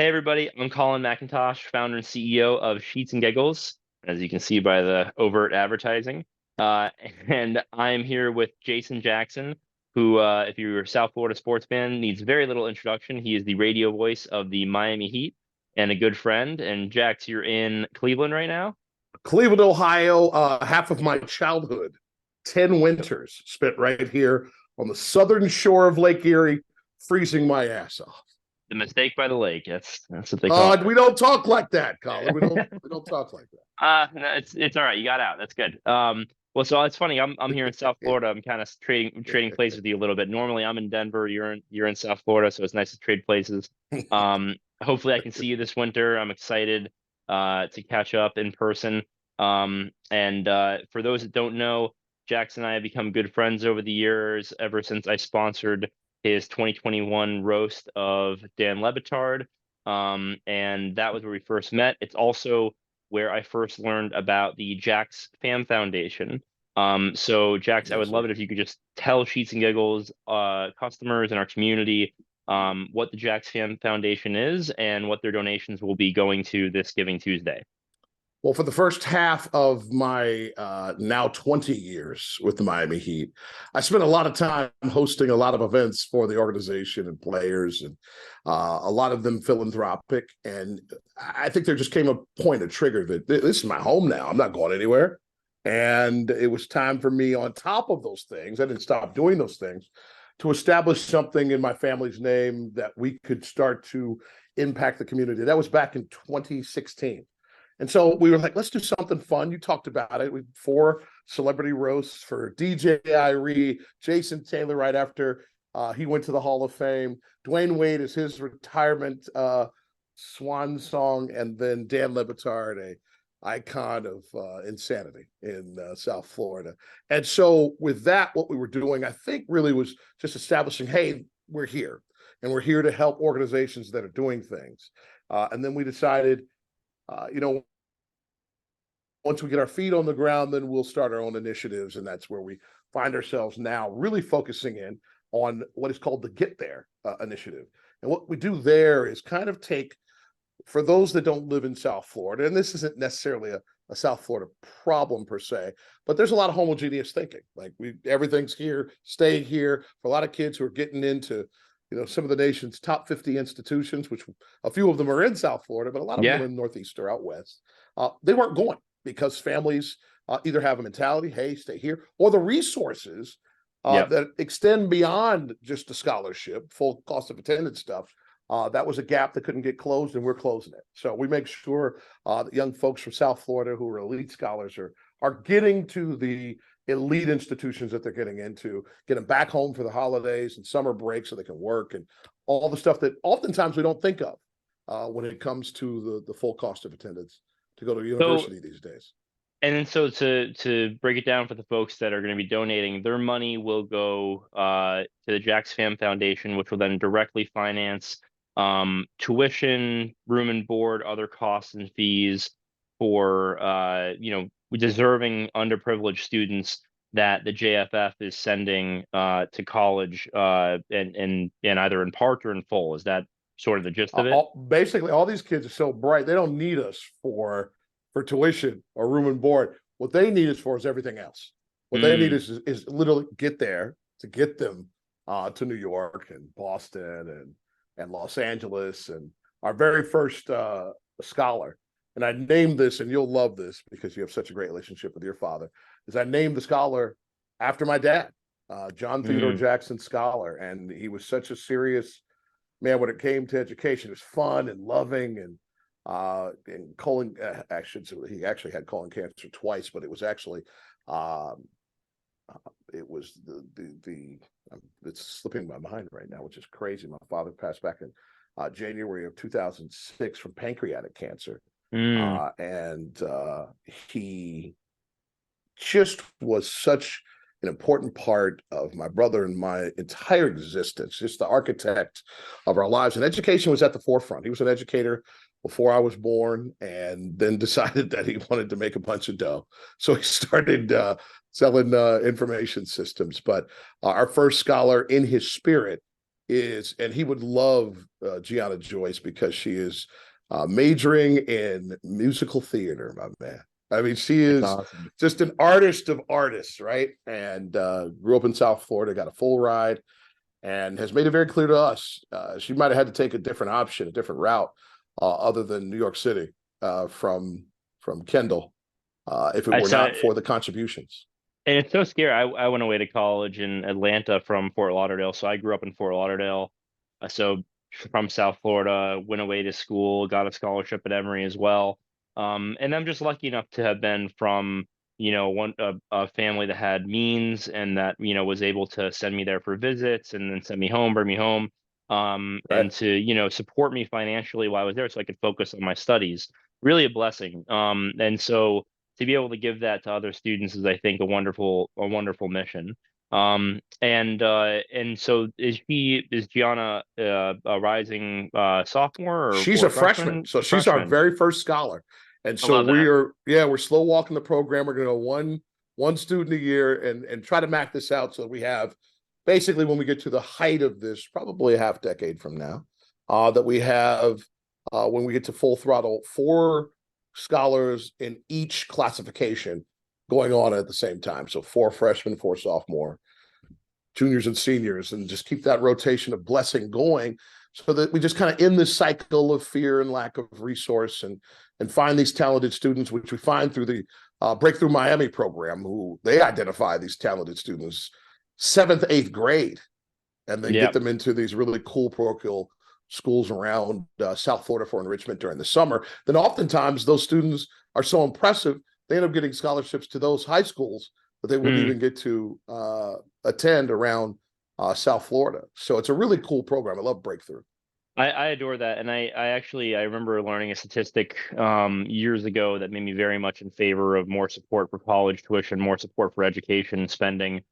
Hey everybody, I'm Colin McIntosh, founder and CEO of Sheets and Giggles, as you can see by the overt advertising. Uh, and I'm here with Jason Jackson, who, if you're a South Florida sports fan, needs very little introduction. He is the radio voice of the Miami Heat and a good friend. And Jax, you're in Cleveland right now? Cleveland, Ohio, half of my childhood, 10 winters spent right here on the southern shore of Lake Erie, freezing my ass off. The mistake by the lake. That's what they call We don't talk like that, Colin. We don't it. we don't talk like that. No, it's all right. You got out. That's good. Well, so it's funny. I'm here in South Florida. I'm kind of trading places with you a little bit. Normally, I'm in Denver. You're in South Florida, so it's nice to trade places. Hopefully, I can see you this winter. I'm excited to catch up in person. And for those that don't know, Jackson and I have become good friends over the years, ever since I sponsored his 2021 roast of Dan Le Batard. And that was where we first met. It's also where I first learned about the Jax Fam Foundation. So Jax, I would Yes, love sir. it if you could just tell Sheets and Giggles customers in our community what the Jax Fam Foundation is and what their donations will be going to this Giving Tuesday. Well, for the first half of my now 20 years with the Miami Heat, I spent a lot of time hosting a lot of events for the organization and players, and a lot of them philanthropic. And I think there just came a point, a trigger that this is my home now. I'm not going anywhere. And it was time for me, on top of those things, I didn't stop doing those things, to establish something in my family's name that we could start to impact the community. That was back in 2016. And so we were like, let's do something fun. You talked about it. We 4 celebrity roasts for DJ Irie, Jason Taylor right after he went to the Hall of Fame. Dwayne Wade is his retirement swan song, and then Dan Le Batard, a icon of insanity in South Florida. And so with that, what we were doing, I think, really was just establishing, hey, we're here, and we're here to help organizations that are doing things. And then we decided, once we get our feet on the ground, then we'll start our own initiatives. And that's where we find ourselves now, really focusing in on what is called the Get There initiative. And what we do there is kind of take, for those that don't live in South Florida, and this isn't necessarily a South Florida problem per se, but there's a lot of homogeneous thinking. Like everything's here, stay here. For a lot of kids who are getting into some of the nation's top 50 institutions, which a few of them are in South Florida, but a lot of them are in the Northeast or out West. They weren't going because families either have a mentality, hey, stay here, or the resources that extend beyond just a scholarship, full cost of attendance stuff. That was a gap that couldn't get closed, and we're closing it. So we make sure that young folks from South Florida who are elite scholars are getting to the elite institutions that they're getting into, get them back home for the holidays and summer break so they can work, and all the stuff that oftentimes we don't think of when it comes to the full cost of attendance to go to university these days. And then so to break it down for the folks that are going to be donating, their money will go to the Jax Fam Foundation, which will then directly finance tuition, room and board, other costs and fees for deserving underprivileged students that the JFF is sending to college and either in part or in full. Is that sort of the gist of it? Basically, all these kids are so bright, they don't need us for tuition or room and board. What they need us for is everything else. What they need is literally get there to get them to New York and Boston and Los Angeles. And our very first scholar, and I named this, and you'll love this because you have such a great relationship with your father, is I named the scholar after my dad, John Theodore Jackson Scholar. And he was such a serious man when it came to education. It was fun and loving, and colon, he actually had colon cancer twice, but it was actually it was it's slipping my mind right now, which is crazy. My father passed back in January of 2006 from pancreatic cancer. And he just was such an important part of my brother and my entire existence, just the architect of our lives. And education was at the forefront. He was an educator before I was born, and then decided that he wanted to make a bunch of dough. So he started selling information systems. But our first scholar, in his spirit, is, and he would love Gianna Joyce because she is majoring in musical theater, my man. I mean, she That's is awesome. just an artist of artists, right? And grew up in South Florida, got a full ride, and has made it very clear to us she might have had to take a different option, a different route, other than New York City from Kendall, if it I were saw, not for the contributions. and it's so scary. I went away to college in Atlanta from Fort Lauderdale, so I grew up in Fort Lauderdale. So from South Florida, went away to school, got a scholarship at Emory as well. And I'm just lucky enough to have been from, a family that had means and that, was able to send me there for visits and then send me home, bring me home, and Right. to, support me financially while I was there so I could focus on my studies. Really a blessing. And so to be able to give that to other students is, I think, a wonderful mission. And so is Gianna a rising sophomore She's or a freshman, freshman? so she's our Freshman. very first scholar, and I so love that. we're slow walking the program. We're going to go one student a year and try to map this out so we have basically when we get to the height of this, probably a half decade from now, that we have when we get to full throttle, 4 scholars in each classification going on at the same time. So 4 freshmen, 4 sophomore, juniors and seniors, and just keep that rotation of blessing going so that we just kind of end this cycle of fear and lack of resource and find these talented students, which we find through the Breakthrough Miami program, who they identify these talented students 7th, 8th grade, and then get Yep. them into these really cool parochial schools around South Florida for enrichment during the summer. Then oftentimes those students are so impressive, they end up getting scholarships to those high schools that they wouldn't Mm. even get to attend around South Florida. So it's a really cool program. I love Breakthrough. I adore that. And I remember learning a statistic years ago that made me very much in favor of more support for college tuition, more support for education spending.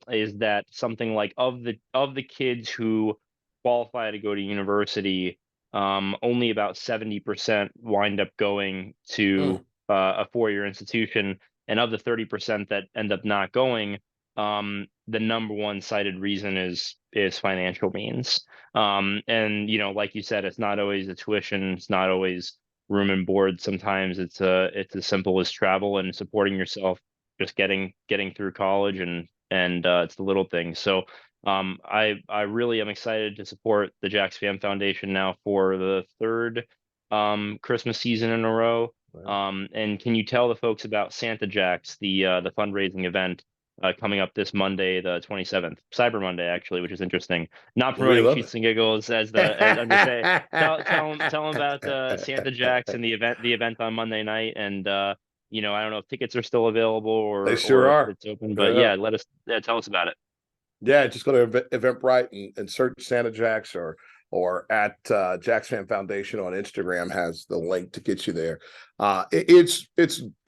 Is that something like of the kids who qualify to go to university, only about 70% wind up going Mm. to a four-year institution, and of the 30% that end up not going, the number one cited reason is financial means. And like you said, it's not always the tuition, it's not always room and board. Sometimes it's as simple as travel and supporting yourself, just getting through college, and it's the little things. So I really am excited to support the Jax Fam Foundation now for the third Christmas season in a row. Right. And can you tell the folks about Santa Jax, the fundraising event coming up this Monday, the 27th, Cyber Monday, actually, which is interesting. Not We promoting love Sheets and Giggles as I'm just saying. Tell them about it. Santa Jax and the event on Monday night, and I don't know if tickets are still available They or sure if are. it's open, but Yeah. yeah, tell us about it. Yeah, just go to Eventbrite and search Santa Jax or at Jax Fam Foundation on Instagram has the link to get you there. It's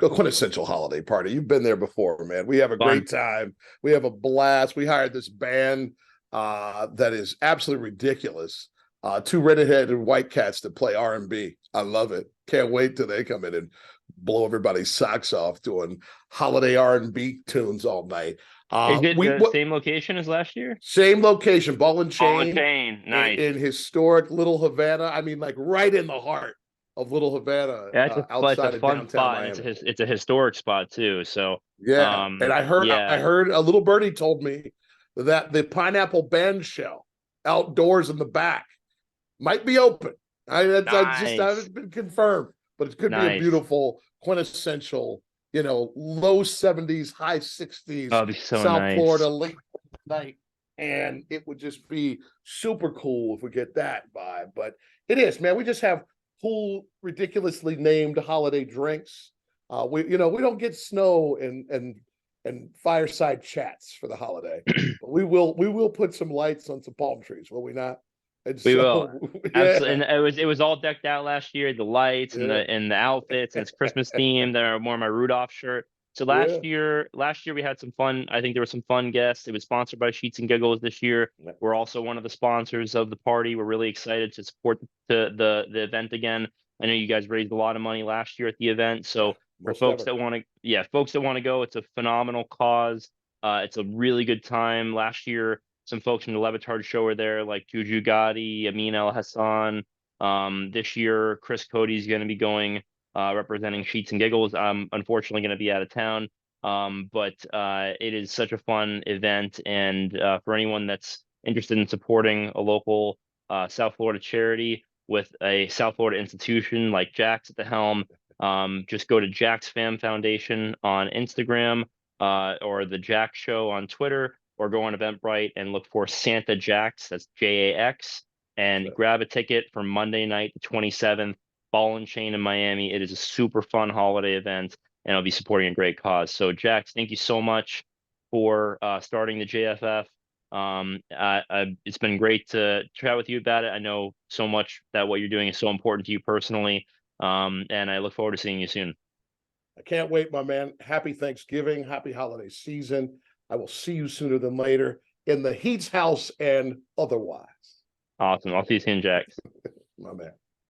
a quintessential holiday party. You've been there before, man. We have a Fun. great time. We have a blast. We hired this band that is absolutely ridiculous. 2 redheaded white cats that play R&B. I love it. Can't wait till they come in and blow everybody's socks off doing holiday R&B tunes all night. Is it We the what same location as last year? Same location, Ball and Ball and Chain Chain. Nice. in historic Little Havana. I mean, like right in the heart of Little Havana, Yeah, it's a outside of fun downtown spot, and Miami. it's a historic spot too. So, Yeah, and I yeah, heard a little birdie told me that the pineapple band shell outdoors in the back might be open. I just nice, haven't been confirmed, but it could be a nice. beautiful, quintessential, low 70s, high 60s, Oh, it'd be so South nice. Florida late night. And it would just be super cool if we get that vibe. But it is, man. We just have cool, ridiculously named holiday drinks. We don't get snow and fireside chats for the holiday, but we will put some lights on some palm trees, will we not? And We will. so Absolutely. yeah, And it was all decked out last year, the lights and yeah, the outfits, and it's Christmas themed. I wore my Rudolph shirt. So yeah. last year we had some fun. I think there were some fun guests. It was sponsored by Sheets and Giggles this year. We're also one of the sponsors of the party. We're really excited to support the event again. I know you guys raised a lot of money last year at the event. Yeah, So for most folks ever. that want to, yeah, folks that want to go, it's a phenomenal cause. It's a really good time. Last year some folks from the Levitard show are there, like Juju Gotti, Amin El Hassan. This year, Chris Cody's going to be going, representing Sheets and Giggles. I'm unfortunately going to be out of town. But it is such a fun event, and for anyone that's interested in supporting a local South Florida charity with a South Florida institution like Jax at the helm, just go to Jax Fam Foundation on Instagram, or the Jax Show on Twitter, or go on Eventbrite and look for Santa Jax, that's JAX, and Sure. grab a ticket for Monday night, the 27th, Ball and Chain in Miami. It is a super fun holiday event, and I'll be supporting a great cause. So, Jax, thank you so much for starting the JFF. It's been great to chat with you about it. I know so much that what you're doing is so important to you personally, and I look forward to seeing you soon. I can't wait, my man. Happy Thanksgiving. Happy holiday season. I will see you sooner than later in the Heat's house and otherwise. Awesome. I'll see you soon, Jax. My man.